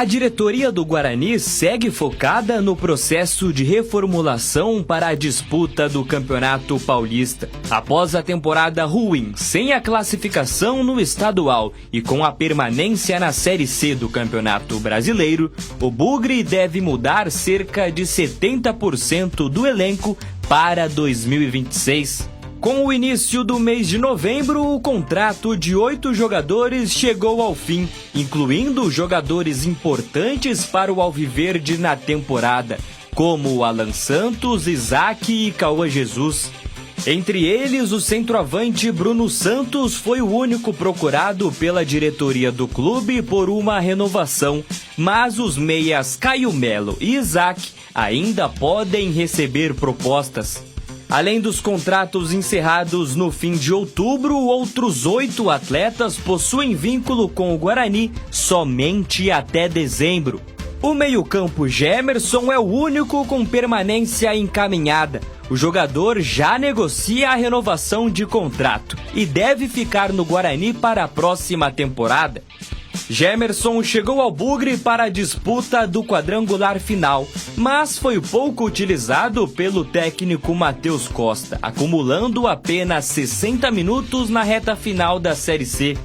A diretoria do Guarani segue focada no processo de reformulação para a disputa do Campeonato Paulista. Após a temporada ruim, sem a classificação no estadual e com a permanência na Série C do Campeonato Brasileiro, o Bugre deve mudar cerca de 70% do elenco para 2026. Com o início do mês de novembro, o contrato de 8 jogadores chegou ao fim, incluindo jogadores importantes para o Alviverde na temporada, como Alan Santos, Isaac e Cauã Jesus. Entre eles, o centroavante Bruno Santos foi o único procurado pela diretoria do clube por uma renovação, mas os meias Caio Melo e Isaac ainda podem receber propostas. Além dos contratos encerrados no fim de outubro, outros 8 atletas possuem vínculo com o Guarani somente até dezembro. O meio-campo Gemerson é o único com permanência encaminhada. O jogador já negocia a renovação de contrato e deve ficar no Guarani para a próxima temporada. Gemerson chegou ao Bugre para a disputa do quadrangular final, mas foi pouco utilizado pelo técnico Matheus Costa, acumulando apenas 60 minutos na reta final da Série C.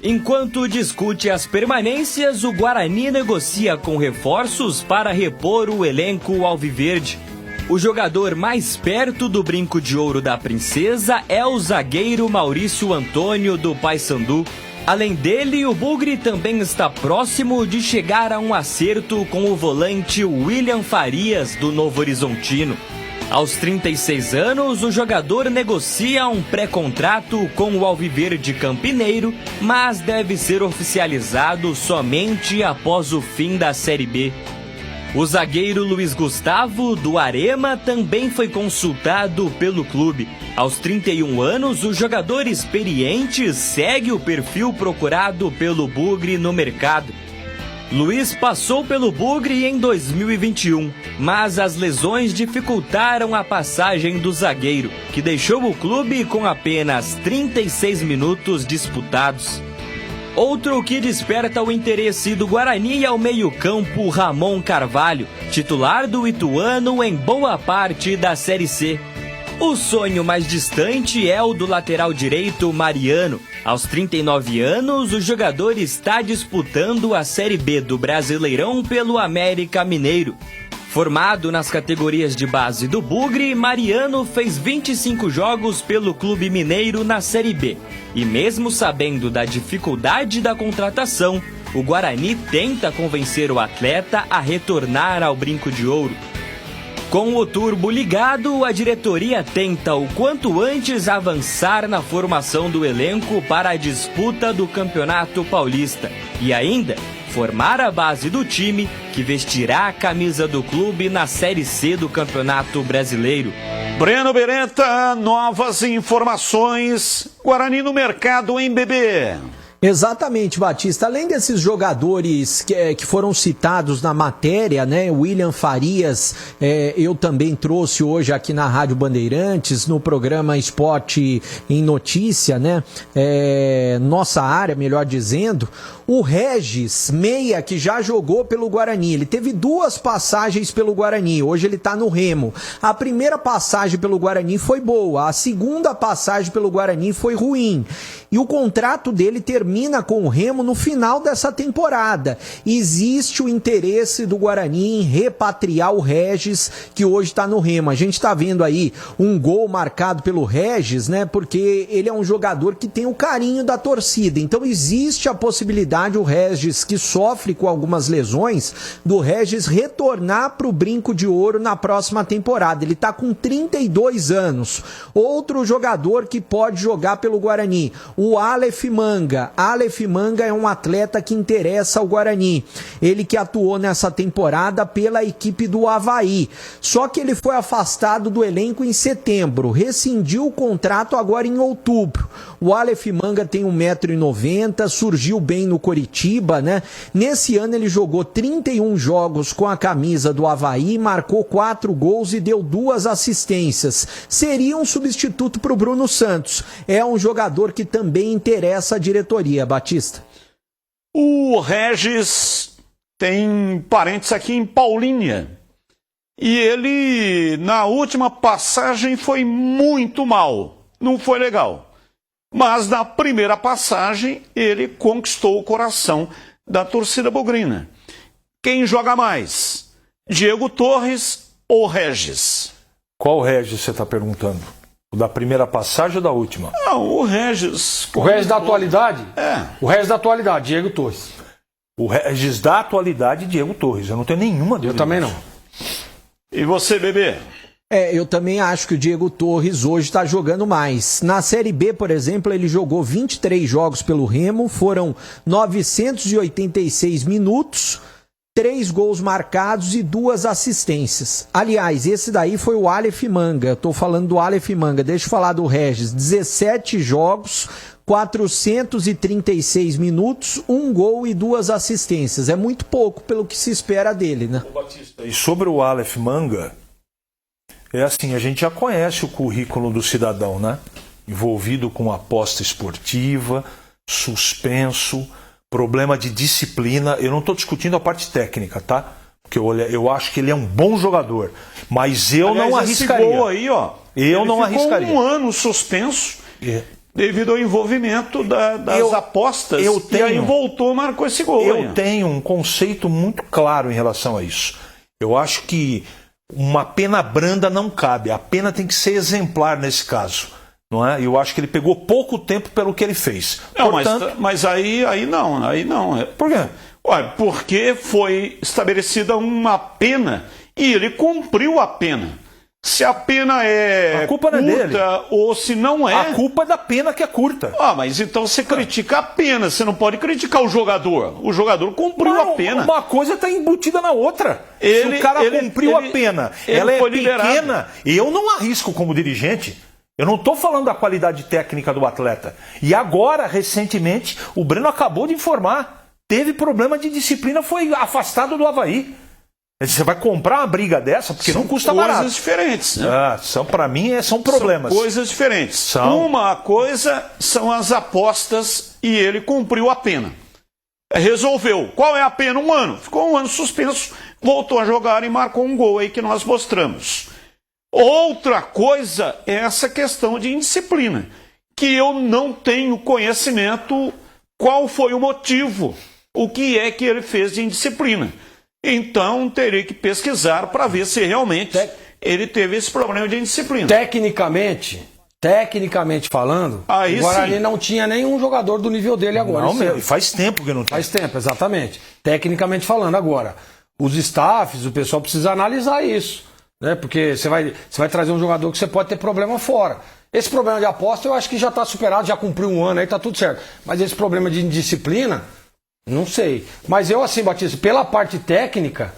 Enquanto discute as permanências, o Guarani negocia com reforços para repor o elenco alviverde. O jogador mais perto do brinco de ouro da princesa é o zagueiro Maurício Antônio do Paysandu. Além dele, o Bugre também está próximo de chegar a um acerto com o volante William Farias, do Novo Horizontino. Aos 36 anos, o jogador negocia um pré-contrato com o Alviverde Campineiro, mas deve ser oficializado somente após o fim da Série B. O zagueiro Luiz Gustavo, do Arema, também foi consultado pelo clube. Aos 31 anos, o jogador experiente segue o perfil procurado pelo Bugre no mercado. Luiz passou pelo Bugre em 2021, mas as lesões dificultaram a passagem do zagueiro, que deixou o clube com apenas 36 minutos disputados. Outro que desperta o interesse do Guarani é o meio-campo Ramon Carvalho, titular do Ituano em boa parte da Série C. O sonho mais distante é o do lateral direito Mariano. Aos 39 anos, o jogador está disputando a Série B do Brasileirão pelo América Mineiro. Formado nas categorias de base do Bugre, Mariano fez 25 jogos pelo Clube Mineiro na Série B. E mesmo sabendo da dificuldade da contratação, o Guarani tenta convencer o atleta a retornar ao brinco de ouro. Com o turbo ligado, a diretoria tenta o quanto antes avançar na formação do elenco para a disputa do Campeonato Paulista. E ainda formar a base do time que vestirá a camisa do clube na Série C do Campeonato Brasileiro. Breno Beretta, novas informações. Guarani no mercado, hein, bebê? Exatamente, Batista. Além desses jogadores que foram citados na matéria, né? William Farias, eu também trouxe hoje aqui na Rádio Bandeirantes, no programa Esporte em Notícia, né? Nossa área, melhor dizendo. O Regis Meia, que já jogou pelo Guarani, ele teve 2 passagens pelo Guarani, hoje ele está no Remo. A primeira passagem pelo Guarani foi boa, a segunda passagem pelo Guarani foi ruim. E o contrato dele termina com o Remo no final dessa temporada. Existe o interesse do Guarani em repatriar o Regis, que hoje está no Remo. A gente está vendo aí um gol marcado pelo Regis, né? Porque ele é um jogador que tem o carinho da torcida. Então existe a possibilidade, o Regis, que sofre com algumas lesões, do Regis retornar para o brinco de ouro na próxima temporada. Ele está com 32 anos. Outro jogador que pode jogar pelo Guarani, o Aleph Manga. Aleph Manga é um atleta que interessa ao Guarani. Ele que atuou nessa temporada pela equipe do Avaí. Só que ele foi afastado do elenco em setembro. Rescindiu o contrato agora em outubro. O Aleph Manga tem 1,90 m, surgiu bem no Coritiba, né? Nesse ano ele jogou 31 jogos com a camisa do Avaí, marcou 4 gols e deu 2 assistências. Seria um substituto para o Bruno Santos. É um jogador que também interessa a diretoria, Batista. O Regis tem parentes aqui em Paulínia. E ele, na última passagem, foi muito mal. Não foi legal. Mas na primeira passagem, ele conquistou o coração da torcida bugrina. Quem joga mais? Diego Torres ou Regis? Qual Regis você está perguntando? O da primeira passagem ou da última? Não, o Regis. O Regis da atualidade? É. O Regis da atualidade, Diego Torres. O Regis da atualidade, Diego Torres. Eu não tenho nenhuma dúvida. Eu também não. E você, Bebê? Eu também acho que o Diego Torres hoje está jogando mais. Na Série B, por exemplo, ele jogou 23 jogos pelo Remo, foram 986 minutos, 3 gols marcados e 2 assistências. Aliás, esse daí foi o Aleph Manga. Eu tô falando do Aleph Manga. Deixa eu falar do Regis. 17 jogos, 436 minutos, 1 gol e 2 assistências. É muito pouco pelo que se espera dele, né? E sobre o Aleph Manga, é assim, a gente já conhece o currículo do cidadão, né? Envolvido com aposta esportiva, suspenso, problema de disciplina. Eu não estou discutindo a parte técnica, tá? Porque eu acho que ele é um bom jogador. Mas eu não arriscaria. Esse gol aí, ó. Eu não arriscaria. Ficou 1 ano suspenso devido ao envolvimento das apostas. E aí voltou, marcou esse gol. Eu tenho um conceito muito claro em relação a isso. Eu acho que uma pena branda não cabe. A pena tem que ser exemplar nesse caso. Não é? Eu acho que ele pegou pouco tempo pelo que ele fez. Não, portanto, mas aí não. Por quê? Olha, porque foi estabelecida uma pena e ele cumpriu a pena. Se a pena é a culpa não é dele. Ou se não é... A culpa é da pena que é curta. Mas então você critica a pena, você não pode criticar o jogador. O jogador cumpriu a pena. Uma coisa está embutida na outra. Se o cara cumpriu a pena, ela é pequena, eu não arrisco como dirigente. Eu não estou falando da qualidade técnica do atleta. E agora, recentemente, o Breno acabou de informar. Teve problema de disciplina, foi afastado do Avaí. Você vai comprar uma briga dessa porque não custa barato. São coisas diferentes, né? Para mim, são problemas. São coisas diferentes. Uma coisa são as apostas e ele cumpriu a pena. Resolveu. Qual é a pena? 1 ano. Ficou 1 ano suspenso, voltou a jogar e marcou um gol aí que nós mostramos. Outra coisa é essa questão de indisciplina, que eu não tenho conhecimento qual foi o motivo, o que é que ele fez de indisciplina. Então, terei que pesquisar para ver se realmente ele teve esse problema de indisciplina. Tecnicamente falando, o Guarani não tinha nenhum jogador do nível dele agora. Não, faz tempo que não tem. Faz tempo, exatamente. Tecnicamente falando agora. Os staffs, o pessoal precisa analisar isso. Né? Porque você vai trazer um jogador que você pode ter problema fora. Esse problema de aposta eu acho que já está superado, já cumpriu 1 ano, aí está tudo certo. Mas esse problema de indisciplina... Não sei. Mas eu, assim, Batista, pela parte técnica,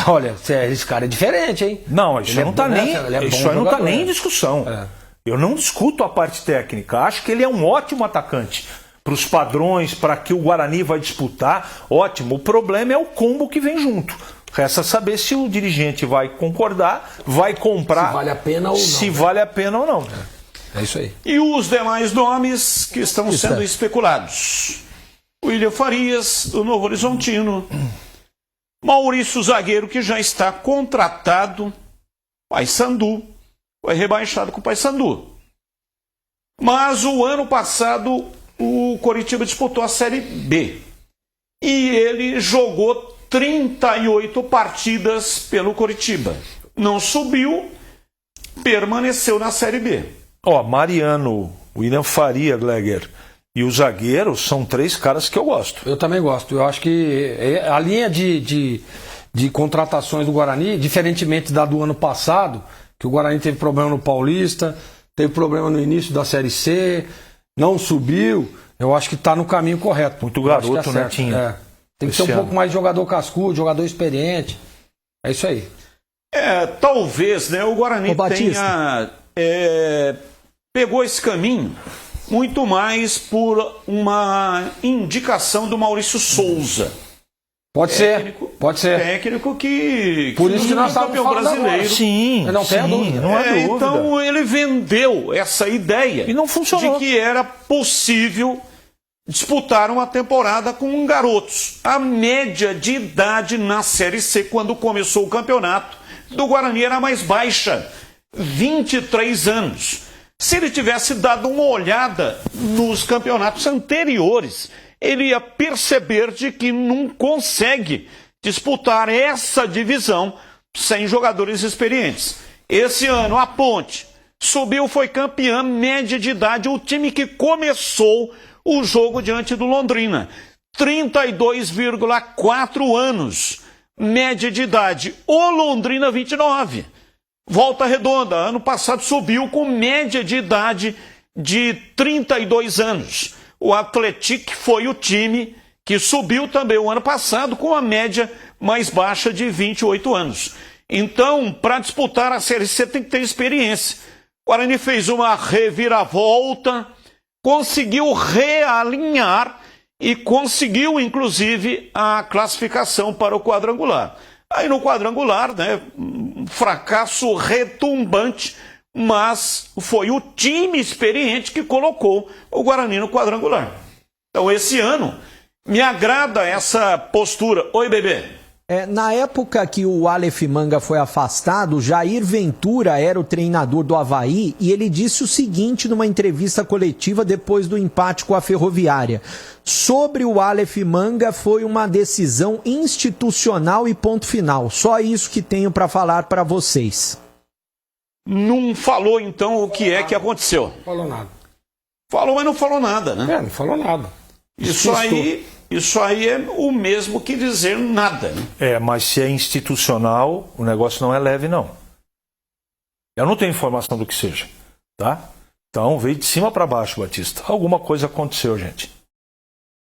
olha, esse cara é diferente, hein? Não, isso aí não está nem em discussão. Eu não discuto a parte técnica. Acho que ele é um ótimo atacante. Para os padrões, para que o Guarani vai disputar, ótimo. O problema é o combo que vem junto. Resta saber se o dirigente vai concordar, vai comprar. Se vale a pena ou não. Se vale a pena ou não. É isso aí. E os demais nomes que estão sendo especulados? William Farias, do Novo Horizontino. Maurício Zagueiro, que já está contratado. Paysandu. Foi rebaixado com o Paysandu. Mas o ano passado, o Coritiba disputou a Série B. E ele jogou 38 partidas pelo Coritiba. Não subiu, permaneceu na Série B. Mariano, William Faria, Gleger, e o zagueiro são 3 caras que eu gosto. Eu também gosto. Eu acho que a linha de contratações do Guarani, diferentemente da do ano passado, que o Guarani teve problema no Paulista, teve problema no início da Série C, não subiu, eu acho que está no caminho correto. Muito garoto, né, Tinha? Tem que ser um pouco mais de jogador cascudo, jogador experiente. É isso aí. Talvez, né, o Guarani tenha pegou esse caminho muito mais por uma indicação do Maurício Souza. Pode ser. Técnico que por isso que nós estamos campeão brasileiro. Agora. Sim, não tem dúvida. Não há dúvida. Então ele vendeu essa ideia e não funcionou. de que era possível disputaram a temporada com garotos. A média de idade na Série C, quando começou o campeonato, do Guarani era mais baixa, 23 anos. Se ele tivesse dado uma olhada nos campeonatos anteriores, ele ia perceber de que não consegue disputar essa divisão sem jogadores experientes. Esse ano, a Ponte subiu, foi campeã, média de idade, o time que começou o jogo diante do Londrina. 32,4 anos, média de idade. O Londrina, 29. Volta Redonda, ano passado subiu com média de idade de 32 anos. O Atlético foi o time que subiu também o ano passado com a média mais baixa de 28 anos. Então, para disputar a Série C tem que ter experiência. O Guarani fez uma reviravolta, conseguiu realinhar e conseguiu, inclusive, a classificação para o quadrangular. Aí no quadrangular, né, um fracasso retumbante, mas foi o time experiente que colocou o Guarani no quadrangular. Então esse ano me agrada essa postura. Oi, bebê. Na época que o Aleph Manga foi afastado, Jair Ventura era o treinador do Avaí e ele disse o seguinte numa entrevista coletiva depois do empate com a Ferroviária. Sobre o Aleph Manga foi uma decisão institucional e ponto final. Só isso que tenho para falar para vocês. Não falou então o que é que aconteceu? Não falou nada. Falou, mas não falou nada, né? Não falou nada. Isso aí é o mesmo que dizer nada. Né? Mas se é institucional, o negócio não é leve, não. Eu não tenho informação do que seja, tá? Então veio de cima para baixo, Batista. Alguma coisa aconteceu, gente.